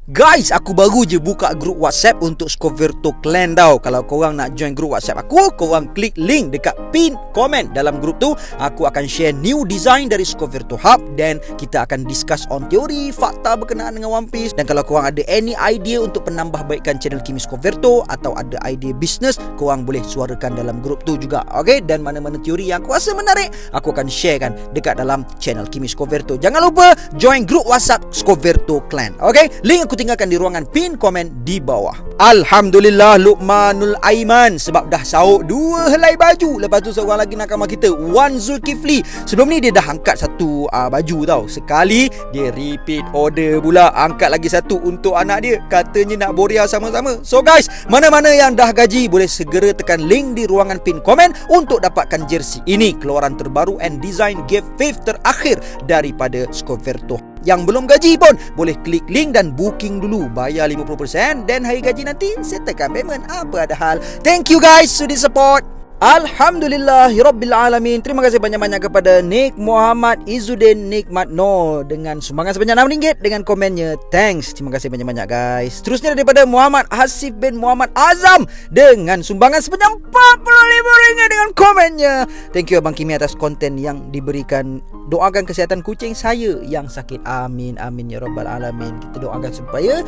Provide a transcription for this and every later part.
Guys, aku baru je buka grup WhatsApp untuk Scoverto Clan tau. Kalau korang nak join grup WhatsApp aku, korang klik link dekat pin komen dalam grup tu. Aku akan share new design dari Scoverto Hub dan kita akan discuss on teori, fakta berkenaan dengan One Piece. Dan kalau korang ada any idea untuk penambahbaikan channel Kimi Scoverto atau ada idea bisnes, korang boleh suarakan dalam grup tu juga. Okay? Dan mana-mana teori yang aku rasa menarik, aku akan sharekan dekat dalam channel Kimi Scoverto. Jangan lupa join grup WhatsApp Scoverto Clan. Okay? Link aku tinggalkan di ruangan pin komen di bawah. Alhamdulillah Luqmanul Aiman sebab dah sahut 2 helai baju. Lepas tu seorang lagi nakama kita, Wan Zulkifli. Sebelum ni dia dah angkat satu baju tau. Sekali dia repeat order pula, angkat lagi satu untuk anak dia. Katanya nak boria sama-sama. So guys, mana-mana yang dah gaji boleh segera tekan link di ruangan pin komen untuk dapatkan jersey ini, keluaran terbaru and design gift wave terakhir daripada Scoverto. Yang belum gaji pun boleh klik link dan booking dulu. Bayar 50% dan hari gaji nanti settlekan payment. Apa ada hal. Thank you guys sudi support. Alhamdulillahirrabbilalamin. Terima kasih banyak-banyak kepada Nik Muhammad Izzuddin Nikmat No dengan sumbangan sebanyak RM6 dengan komennya. Thanks. Terima kasih banyak-banyak guys. Terusnya daripada Muhammad Hasif bin Muhammad Azam dengan sumbangan sebanyak RM45 dengan komennya. Thank you Abang Kimi atas konten yang diberikan. Doakan kesihatan kucing saya yang sakit. Amin, amin ya rabbal alamin. Kita doakan supaya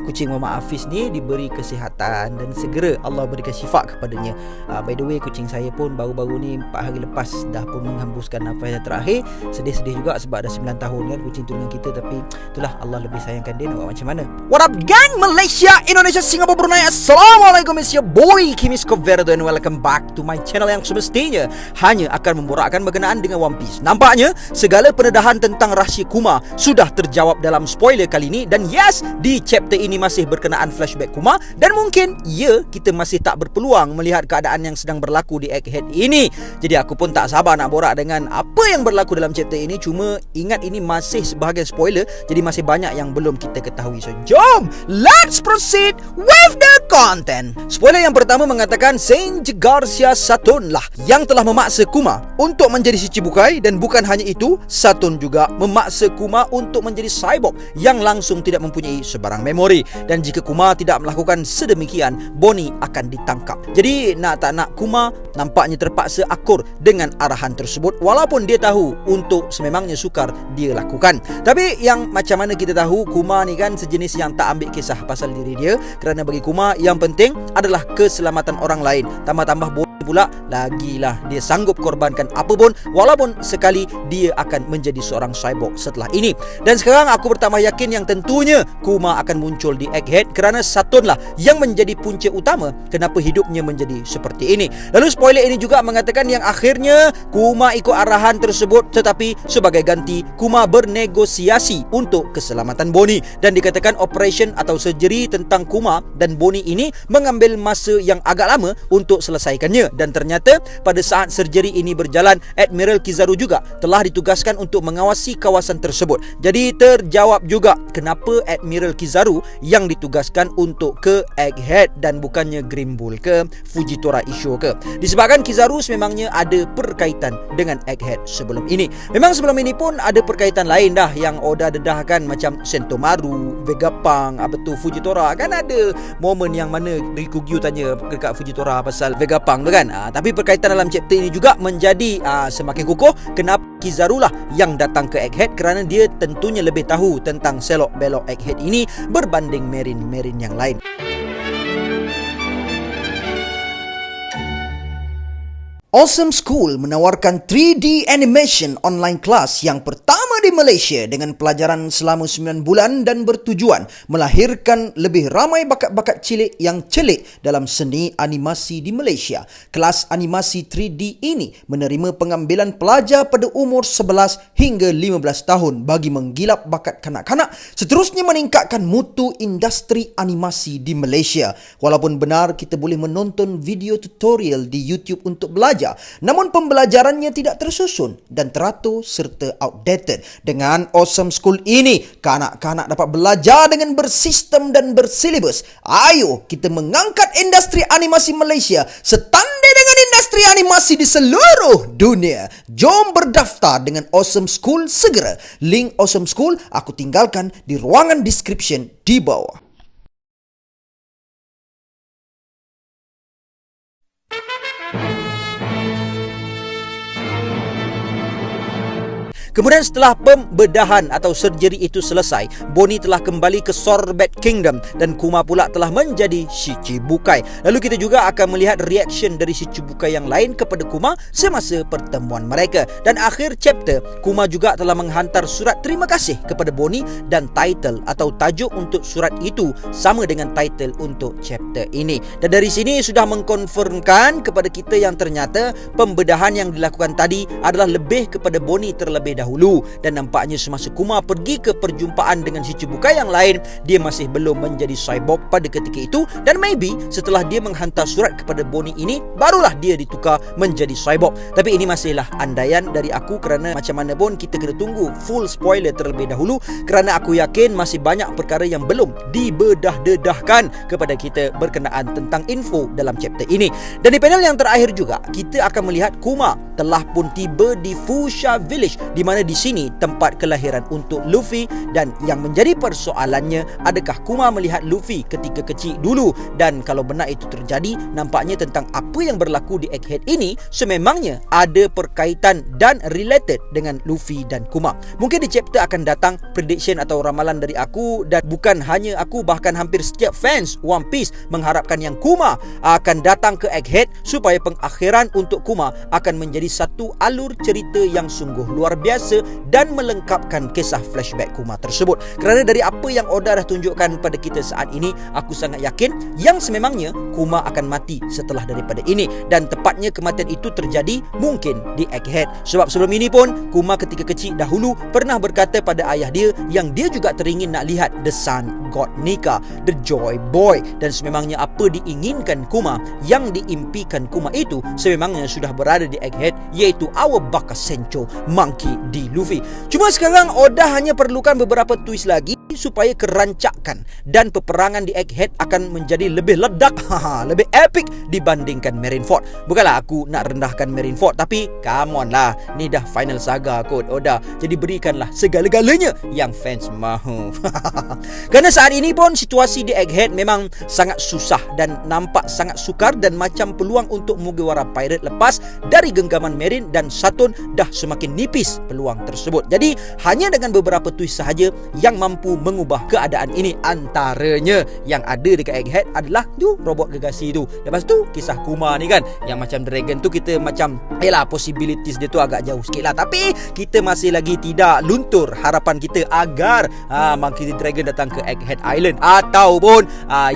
kucing Muhammad Hafiz ni diberi kesihatan dan segera Allah berikan syifa kepadanya. By the way, kucing saya pun baru-baru ni 4 hari lepas dah pun menghembuskan nafas yang terakhir. Sedih-sedih juga sebab dah 9 tahun kan kucing tu dengan kita. Tapi itulah Allah lebih sayangkan dia, nak buat macam mana. What up gang Malaysia, Indonesia, Singapura, Brunei. Assalamualaikum, it's your boy Kimi Scoverto and welcome back to my channel yang semestinya hanya akan memborakkan berkenaan dengan One Piece. Nampaknya segala pendedahan tentang rahsia Kuma sudah terjawab dalam spoiler kali ini. Dan yes, di chapter ini masih berkenaan flashback Kuma. Dan mungkin kita masih tak berpeluang melihat keadaan yang sedang berlaku di Egghead ini. Jadi aku pun tak sabar nak borak dengan apa yang berlaku dalam chapter ini. Cuma ingat ini masih sebahagian spoiler, jadi masih banyak yang belum kita ketahui. So jom, let's proceed with the content. Spoiler yang pertama mengatakan Saint Garcia Saturn lah yang telah memaksa Kuma untuk menjadi Shichibukai. Dan bukan hanya itu, Saturn juga memaksa Kuma untuk menjadi cyborg yang langsung tidak mempunyai sebarang memori. Dan jika Kuma tidak melakukan sedemikian, Bonnie akan ditangkap. Jadi nak tak nak, Kuma nampaknya terpaksa akur dengan arahan tersebut, walaupun dia tahu untuk sememangnya sukar dia lakukan. Tapi yang macam mana kita tahu, Kuma ni kan sejenis yang tak ambil kisah pasal diri dia. Kerana bagi Kuma yang penting adalah keselamatan orang lain. Tambah-tambah pula lagilah dia sanggup korbankan apa pun, walaupun sekali dia akan menjadi seorang cyborg setelah ini. Dan sekarang aku bertambah yakin yang tentunya Kuma akan muncul di Egghead kerana Saturn lah yang menjadi punca utama kenapa hidupnya menjadi seperti ini. Lalu spoiler ini juga mengatakan yang akhirnya Kuma ikut arahan tersebut, tetapi sebagai ganti Kuma bernegosiasi untuk keselamatan Bonnie. Dan dikatakan operation atau surgery tentang Kuma dan Bonnie ini mengambil masa yang agak lama untuk selesaikannya. Dan ternyata pada saat surgery ini berjalan, Admiral Kizaru juga telah ditugaskan untuk mengawasi kawasan tersebut. Jadi terjawab juga kenapa Admiral Kizaru yang ditugaskan untuk ke Egghead dan bukannya Green Bull ke Fujitora Isho ke. Disebabkan Kizaru sememangnya ada perkaitan dengan Egghead sebelum ini. Memang sebelum ini pun ada perkaitan lain dah yang Oda dedahkan, macam Sentomaru, Vegapunk, Fujitora. Kan ada momen yang mana Rikugyu tanya dekat Fujitora pasal Vegapunk tu kan. Tapi perkaitan dalam chapter ini juga menjadi semakin kukuh kenapa Kizaru lah yang datang ke Egghead, kerana dia tentunya lebih tahu tentang selok-belok Egghead ini berbanding Marine yang lain. Awesome School menawarkan 3D animation online class yang pertama di Malaysia dengan pelajaran selama 9 bulan dan bertujuan melahirkan lebih ramai bakat-bakat cilik yang celik dalam seni animasi di Malaysia. Kelas animasi 3D ini menerima pengambilan pelajar pada umur 11 hingga 15 tahun bagi menggilap bakat kanak-kanak, seterusnya meningkatkan mutu industri animasi di Malaysia. Walaupun benar kita boleh menonton video tutorial di YouTube untuk belajar, namun pembelajarannya tidak tersusun dan teratur serta outdated. Dengan Awesome School ini, kanak-kanak dapat belajar dengan bersistem dan bersilibus. Ayo kita mengangkat industri animasi Malaysia setandai dengan industri animasi di seluruh dunia. Jom berdaftar dengan Awesome School segera. Link Awesome School aku tinggalkan di ruangan description di bawah. Kemudian setelah pembedahan atau surgery itu selesai, Bonnie telah kembali ke Sorbet Kingdom dan Kuma pula telah menjadi Shichibukai. Lalu kita juga akan melihat reaction dari Shichibukai yang lain kepada Kuma semasa pertemuan mereka. Dan akhir chapter, Kuma juga telah menghantar surat terima kasih kepada Bonnie dan title atau tajuk untuk surat itu sama dengan title untuk chapter ini. Dan dari sini sudah mengkonfirmkan kepada kita yang ternyata pembedahan yang dilakukan tadi adalah lebih kepada Bonnie terlebih dahulu, dan nampaknya semasa Kuma pergi ke perjumpaan dengan Shichibukai yang lain, dia masih belum menjadi cyborg pada ketika itu, dan maybe setelah dia menghantar surat kepada Bonnie ini barulah dia ditukar menjadi cyborg. Tapi ini masihlah andaian dari aku, kerana macam mana pun kita kena tunggu full spoiler terlebih dahulu, kerana aku yakin masih banyak perkara yang belum dibedah-dedahkan kepada kita berkenaan tentang info dalam chapter ini. Dan di panel yang terakhir juga kita akan melihat Kuma telah pun tiba di Fuchsia Village, di mana di sini tempat kelahiran untuk Luffy. Dan yang menjadi persoalannya, adakah Kuma melihat Luffy ketika kecil dulu? Dan kalau benar itu terjadi, nampaknya tentang apa yang berlaku di Egghead ini sememangnya ada perkaitan dan related dengan Luffy dan Kuma. Mungkin di chapter akan datang prediction atau ramalan dari aku, dan bukan hanya aku, bahkan hampir setiap fans One Piece mengharapkan yang Kuma akan datang ke Egghead supaya pengakhiran untuk Kuma akan menjadi satu alur cerita yang sungguh luar biasa dan melengkapkan kisah flashback Kuma tersebut. Kerana dari apa yang Oda dah tunjukkan pada kita saat ini, aku sangat yakin yang sememangnya Kuma akan mati setelah daripada ini, dan tepatnya kematian itu terjadi mungkin di Egghead. Sebab sebelum ini pun Kuma ketika kecil dahulu pernah berkata pada ayah dia yang dia juga teringin nak lihat The Sun God Nika, The Joy Boy, dan sememangnya apa diinginkan Kuma, yang diimpikan Kuma itu sememangnya sudah berada di Egghead, iaitu Our Baka Sencho Monkey D. Luffy. Cuma sekarang Oda hanya perlukan beberapa twist lagi supaya kerancakan dan peperangan di Egghead akan menjadi lebih ledak, lebih epic dibandingkan Marineford. Bukanlah aku nak rendahkan Marineford, tapi come on lah, ni dah final saga kot Oda, jadi berikanlah segala-galanya yang fans mahu. Kerana saat ini pun situasi di Egghead memang sangat susah dan nampak sangat sukar, dan macam peluang untuk Mugiwara Pirate lepas dari genggaman Marine dan Saturn dah semakin nipis peluang tersebut. Jadi hanya dengan beberapa twist sahaja yang mampu mengubah keadaan ini. Antaranya yang ada dekat Egghead adalah tu robot gegasi tu. Lepas tu kisah Kuma ni kan, yang macam dragon tu kita macam possibilities dia tu agak jauh sikit lah, tapi kita masih lagi tidak luntur harapan kita agar Monkey D. Dragon datang ke Egghead Island, ataupun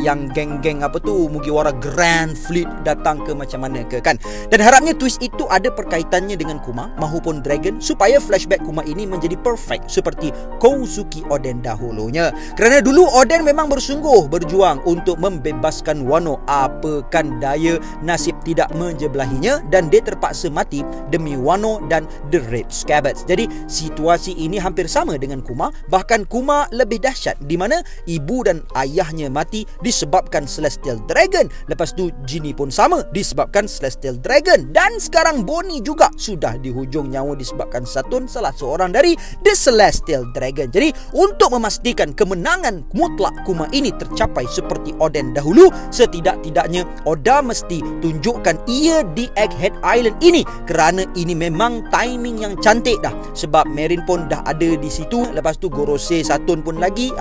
yang geng-geng apa tu Mugiwara Grand Fleet datang ke macam mana ke kan. Dan harapnya twist itu ada perkaitannya dengan Kuma mahupun Dragon, supaya flashback Kuma ini menjadi perfect seperti Kozuki Oden dahulunya. Kerana dulu Oden memang bersungguh berjuang untuk membebaskan Wano, apakan daya nasib tidak menjebelahinya dan dia terpaksa mati demi Wano dan The Red Scabbards. Jadi situasi ini hampir sama dengan Kuma, bahkan Kuma lebih dahsyat, di mana ibu dan ayahnya mati disebabkan Celestial Dragon. Lepas tu Genie pun sama disebabkan Celestial Dragon, dan sekarang Bonnie juga sudah di hujung nyawa disebabkan Saturn, salah seorang dari The Celestial Dragon. Jadi untuk memastikan kemenangan mutlak Kuma ini tercapai seperti Oden dahulu, setidak-tidaknya Oda mesti tunjukkan ia di Egghead Island ini, kerana ini memang timing yang cantik dah, sebab Marine pun dah ada di situ, lepas tu Gorosei Saturn pun lagi.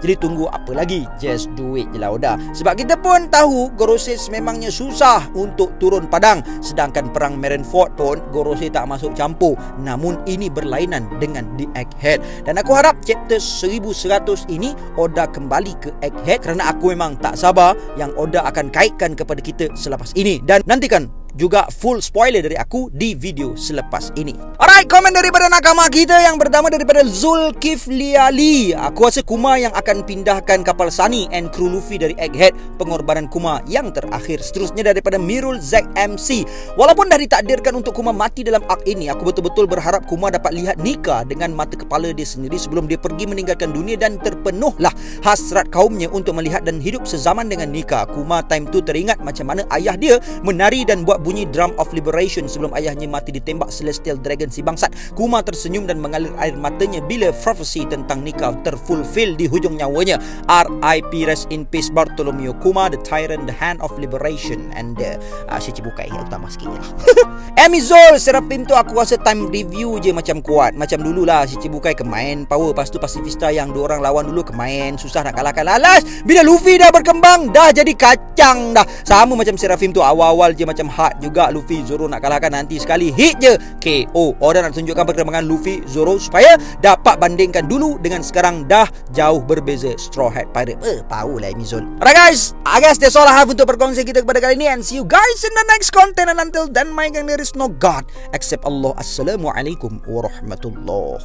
Jadi tunggu apa lagi, just do it je lah Oda. Sebab kita pun tahu Gorosei memangnya susah untuk turun padang, sedangkan perang Marineford pun Gorosei tak masuk campur. Namun ini berlainan dengan di Egghead, dan aku harap chapter 1100 ini Oda kembali ke Egghead, kerana aku memang tak sabar yang Oda akan kaitkan kepada kita selepas ini. Dan nantikan juga full spoiler dari aku di video selepas ini. Alright, komen daripada nakama kita yang pertama daripada Zulkifli Ali. Aku rasa Kuma yang akan pindahkan kapal Sunny and kru Luffy dari Egghead, pengorbanan Kuma yang terakhir. Seterusnya daripada Mirul Zack MC. Walaupun dah ditakdirkan untuk Kuma mati dalam arc ini, aku betul-betul berharap Kuma dapat lihat Nika dengan mata kepala dia sendiri sebelum dia pergi meninggalkan dunia, dan terpenuhlah hasrat kaumnya untuk melihat dan hidup sezaman dengan Nika. Kuma time tu teringat macam mana ayah dia menari dan buat bunyi drum of liberation sebelum ayahnya mati ditembak Celestial Dragon si bangsat. Kuma tersenyum dan mengalir air matanya bila prophecy tentang nikah terfulfill di hujung nyawanya. R.I.P. Rest in peace Bartholomew Kuma, the tyrant, the hand of liberation. And Shichibukai yang utama sikit lah. Amizol Seraphim tu aku rasa time review je macam kuat. Macam dulu lah Shichibukai kemain power. Lepas tu Pacifista yang dua orang lawan dulu kemain. Susah nak kalahkan. Alas, bila Luffy dah berkembang dah jadi kacang dah. Sama macam Seraphim tu awal-awal je macam hard juga Luffy Zoro nak kalahkan, nanti sekali hit je KO. Oda nak tunjukkan perkembangan Luffy Zoro supaya dapat bandingkan dulu dengan sekarang dah jauh berbeza. Straw Hat Pirate power lah Amizol. Alright guys, I guess that's all I have untuk perkongsian kita kepada kali ini, and see you guys in the next content. And until then, my gang, there is no God except Allah. Assalamualaikum warahmatullahi